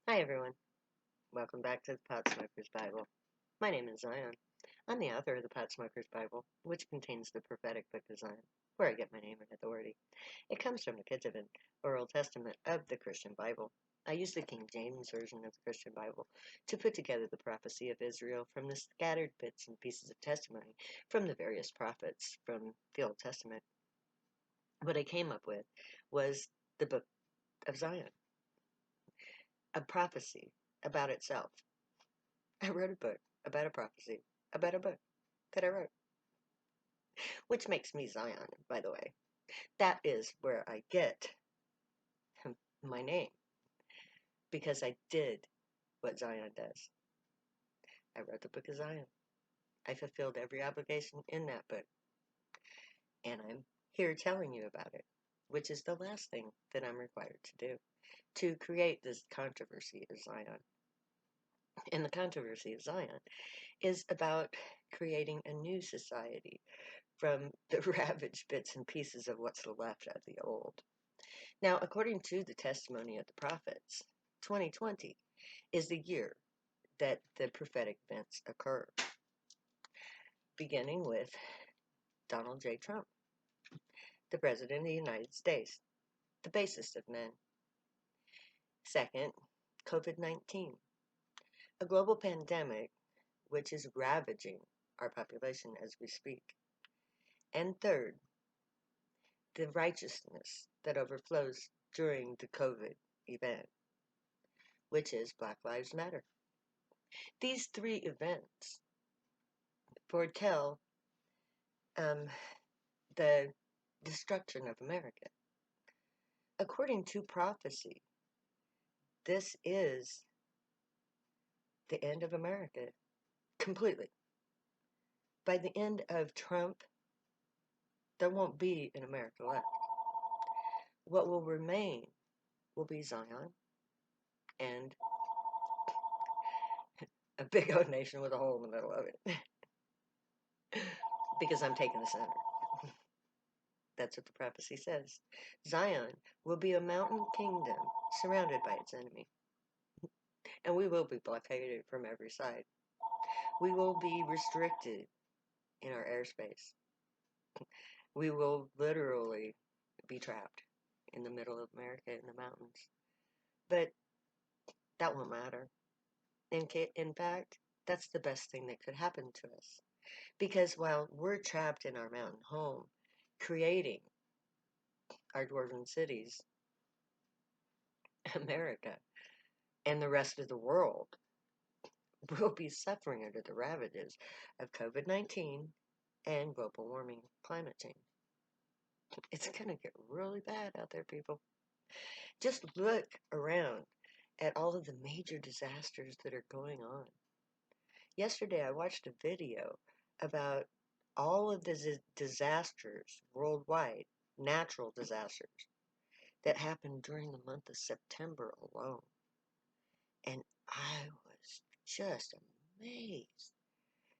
Hi everyone, welcome back to the Pot Smoker's Bible. My name is Zion. I'm the author of the Pot Smoker's Bible, which contains the prophetic book of Zion, where I get my name and authority. It comes from the Ketuvim, or Old Testament, of the Christian Bible. I use the King James Version of the Christian Bible to put together the prophecy of Israel from the scattered bits and pieces of testimony from the various prophets from the Old Testament. What I came up with was the book of Zion, a prophecy about itself. I wrote a book about a prophecy about a book that I wrote, which makes me Zion, by the way. That is where I get my name, because I did what Zion does. I wrote the book of Zion. I fulfilled every obligation in that book, and I'm here telling you about it, which is the last thing that I'm required to do, to create this controversy of Zion. And the controversy of Zion is about creating a new society from the ravaged bits and pieces of what's left of the old. Now, according to the testimony of the prophets, 2020 is the year that the prophetic events occur, beginning with Donald J. Trump, the President of the United States, the basest of men. Second, COVID-19, a global pandemic which is ravaging our population as we speak. And third, the righteousness that overflows during the COVID event, which is Black Lives Matter. These three events foretell the destruction of America. According to prophecy, this is the end of America completely. By the end of Trump, there won't be an America left. What will remain will be Zion and a big old nation with a hole in the middle of it. Because I'm taking the center. That's what the prophecy says. Zion will be a mountain kingdom surrounded by its enemy. And we will be blockaded from every side. We will be restricted in our airspace. We will literally be trapped in the middle of America in the mountains. But that won't matter. In fact, that's the best thing that could happen to us. Because while we're trapped in our mountain home, creating our dwarven cities, America, and the rest of the world will be suffering under the ravages of COVID-19 and global warming climate change. It's going to get really bad out there, people. Just look around at all of the major disasters that are going on. Yesterday, I watched a video about all of the disasters worldwide, natural disasters, that happened during the month of September alone. And I was just amazed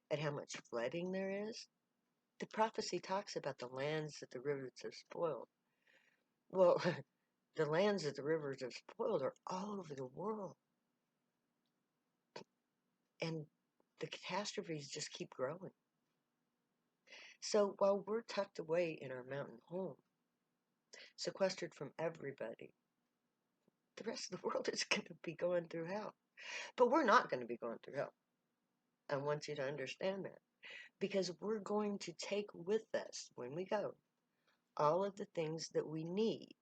at how much flooding there is. The prophecy talks about the lands that the rivers have spoiled. Well, the lands that the rivers have spoiled are all over the world. And the catastrophes just keep growing. So while we're tucked away in our mountain home, sequestered from everybody, the rest of the world is going to be going through hell. But we're not going to be going through hell. I want you to understand that. Because we're going to take with us, when we go, all of the things that we need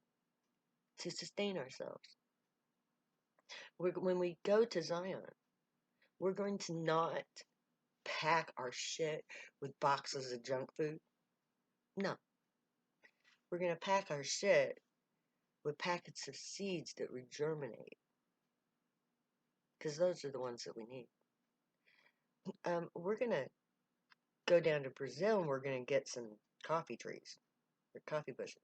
to sustain ourselves. When we go to Zion, we're going to not pack our shit with boxes of junk food. No. We're going to pack our shit with packets of seeds that regerminate. Because those are the ones that we need. We're going to go down to Brazil and we're going to get some coffee trees or coffee bushes.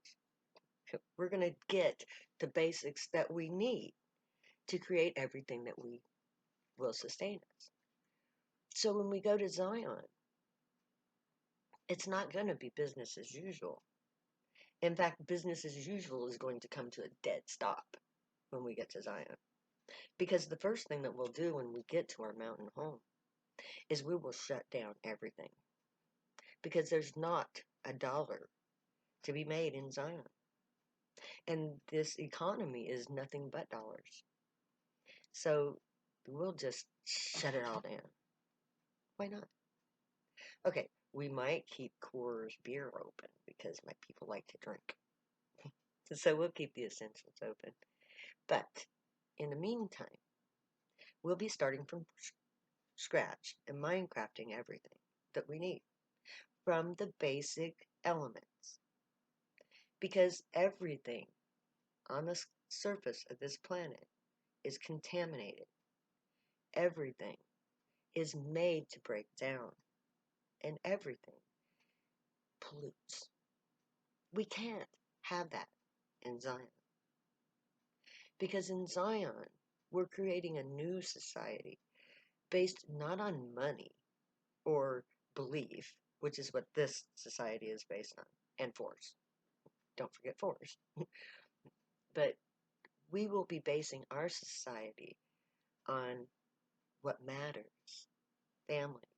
We're going to get the basics that we need to create everything that will sustain us. So when we go to Zion, it's not going to be business as usual. In fact, business as usual is going to come to a dead stop when we get to Zion. Because the first thing that we'll do when we get to our mountain home is we will shut down everything. Because there's not a dollar to be made in Zion. And this economy is nothing but dollars. So we'll just shut it all down. Why not? Okay, we might keep Coors beer open because my people like to drink. So we'll keep the essentials open. But in the meantime, we'll be starting from scratch and Minecrafting everything that we need from the basic elements. Because everything on the surface of this planet is contaminated. Everything is made to break down, and everything pollutes. We can't have that in Zion. Because in Zion, we're creating a new society based not on money or belief, which is what this society is based on, and force. Don't forget force. But we will be basing our society on what matters: family,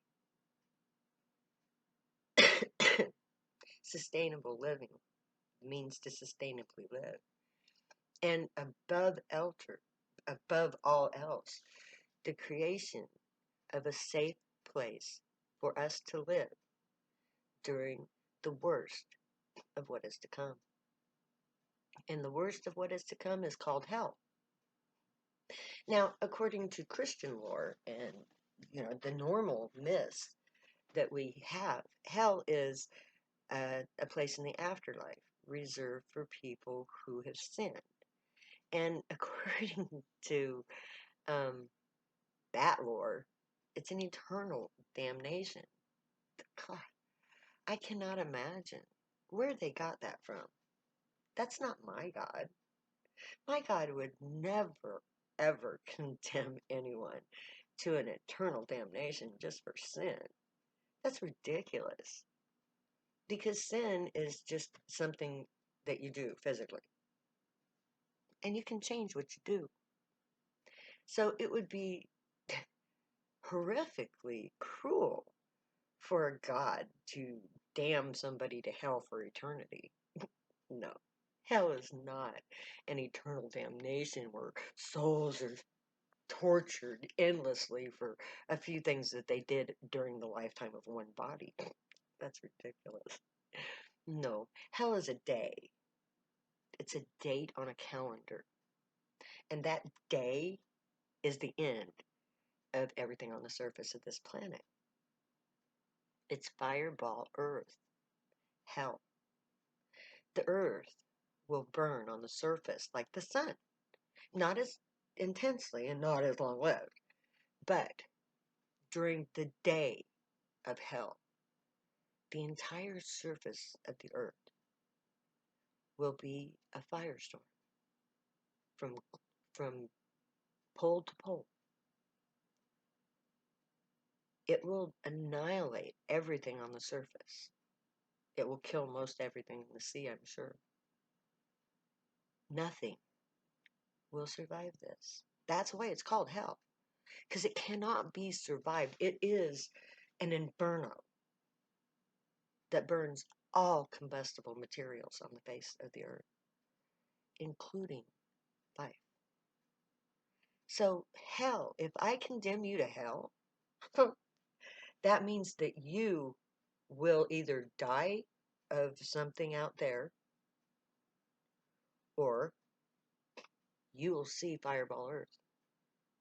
sustainable living means to sustainably live, and above all else, the creation of a safe place for us to live during the worst of what is to come. And the worst of what is to come is called hell. Now, according to Christian lore and the normal myths that we have, hell is a place in the afterlife reserved for people who have sinned. And according to that lore, it's an eternal damnation. God, I cannot imagine where they got that from. That's not my God. My God would never, ever condemn anyone to an eternal damnation just for sin. That's ridiculous. Because sin is just something that you do physically. And you can change what you do. So it would be horrifically cruel for a God to damn somebody to hell for eternity. No. Hell is not an eternal damnation where souls are tortured endlessly for a few things that they did during the lifetime of one body. That's ridiculous. No, hell is a day. It's a date on a calendar. And that day is the end of everything on the surface of this planet. It's fireball Earth, hell. The Earth will burn on the surface like the sun. Not as intensely and not as long lived, but during the day of hell, the entire surface of the Earth will be a firestorm from from pole to pole. It will annihilate everything on the surface. It will kill most everything in the sea, I'm sure. Nothing will survive this. That's why it's called hell, because it cannot be survived. It is an inferno that burns all combustible materials on the face of the earth, including life. So, hell, if I condemn you to hell, that means that you will either die of something out there or you will see Fireball Earth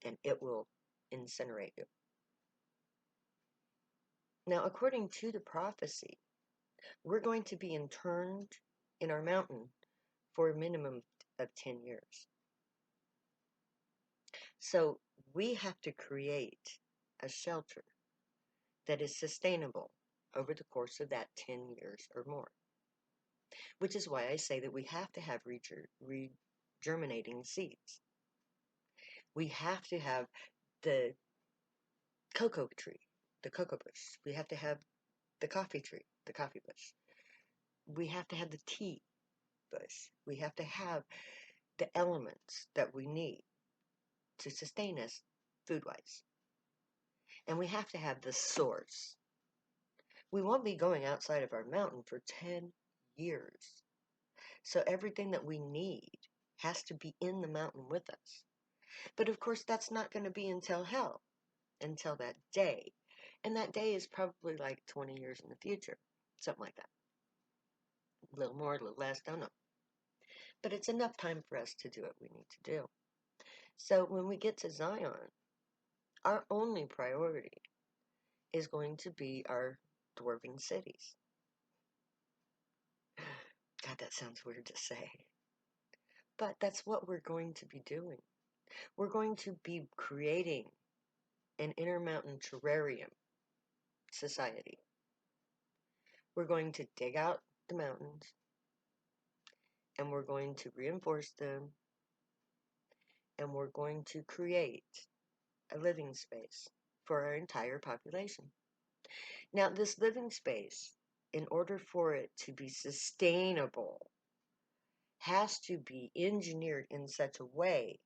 and it will incinerate you. Now, according to the prophecy, we're going to be interned in our mountain for a minimum of 10 years. So we have to create a shelter that is sustainable over the course of that 10 years or more. Which is why I say that we have to have regerminating seeds. We have to have the cocoa tree, the cocoa bush. We have to have the coffee tree, the coffee bush. We have to have the tea bush. We have to have the elements that we need to sustain us food-wise. And we have to have the source. We won't be going outside of our mountain for 10 years. So everything that we need has to be in the mountain with us. But of course, that's not going to be until until that day. And that day is probably like 20 years in the future, something like that. A little more, a little less, don't know. But it's enough time for us to do what we need to do. So when we get to Zion, our only priority is going to be our Dwarven cities. God, that sounds weird to say. But that's what we're going to be doing. We're going to be creating an intermountain terrarium society. We're going to dig out the mountains and we're going to reinforce them and we're going to create a living space for our entire population. Now, this living space, in order for it to be sustainable, has to be engineered in such a way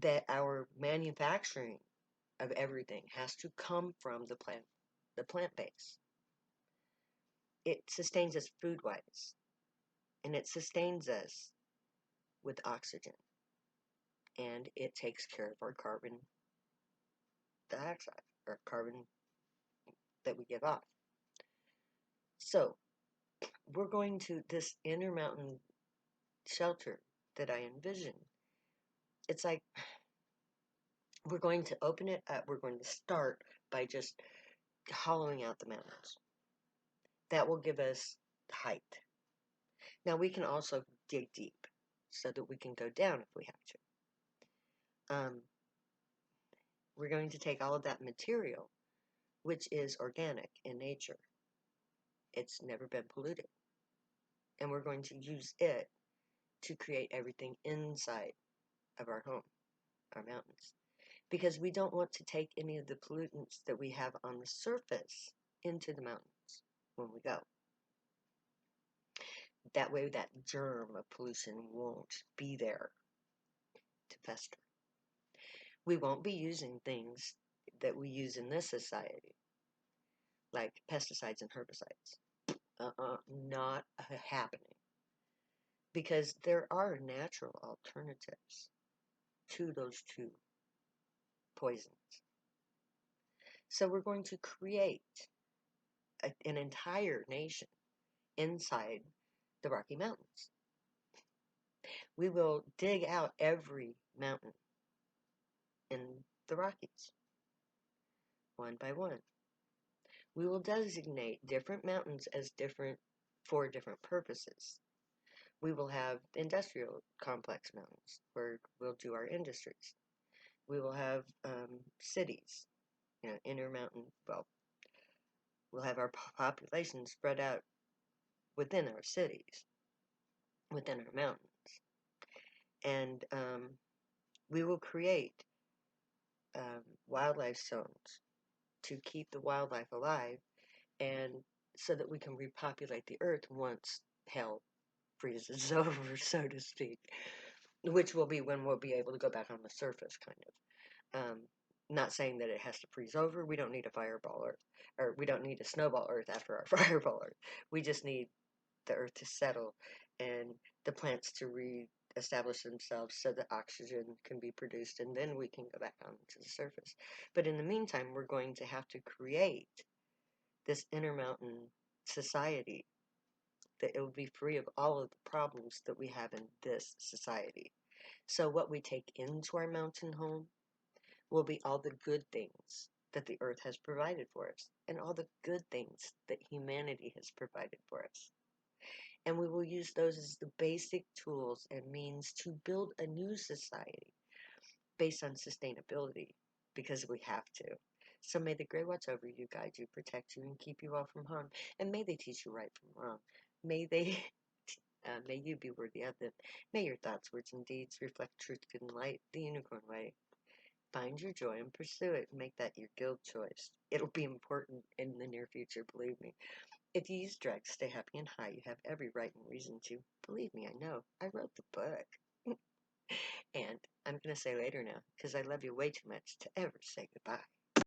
that our manufacturing of everything has to come from the plant base. It sustains us food-wise, and it sustains us with oxygen, and it takes care of our carbon dioxide, or carbon that we give off. So, we're going to, this intermountain shelter that I envision, it's like we're going to open it up. We're going to start by just hollowing out the mountains. That will give us height. Now we can also dig deep so that we can go down if we have to. We're going to take all of that material, which is organic in nature. It's never been polluted. And we're going to use it to create everything inside of our home, our mountains. Because we don't want to take any of the pollutants that we have on the surface into the mountains when we go. That way that germ of pollution won't be there to fester. We won't be using things that we use in this society, like pesticides and herbicides. Not happening. Because there are natural alternatives to those two poisons. So we're going to create an entire nation inside the Rocky Mountains. We will dig out every mountain in the Rockies, one by one. We will designate different mountains as for different purposes. We will have industrial complex mountains where we'll do our industries. We will have cities, intermountain, we'll have our population spread out within our cities, within our mountains. And we will create wildlife zones to keep the wildlife alive, and so that we can repopulate the earth once hell freezes over, so to speak, which will be when we'll be able to go back on the surface, kind of. Not saying that it has to freeze over. We don't need a fireball earth, or we don't need a snowball earth after our fireball earth. We just need the earth to settle and the plants to re-establish themselves so that oxygen can be produced, and then we can go back onto the surface. But in the meantime, we're going to have to create this intermountain society that it will be free of all of the problems that we have in this society. So what we take into our mountain home will be all the good things that the earth has provided for us, and all the good things that humanity has provided for us. And we will use those as the basic tools and means to build a new society based on sustainability, because we have to. So may the Grey watch over you, guide you, protect you, and keep you all from harm. And may they teach you right from wrong. May you be worthy of them. May your thoughts, words, and deeds reflect truth, good, and light, the unicorn way. Find your joy and pursue it. Make that your guild choice. It'll be important in the near future, believe me. If you use drugs, stay happy and high. You have every right and reason to. Believe me, I know. I wrote the book. And I'm going going to say later now because I love you way too much to ever say goodbye.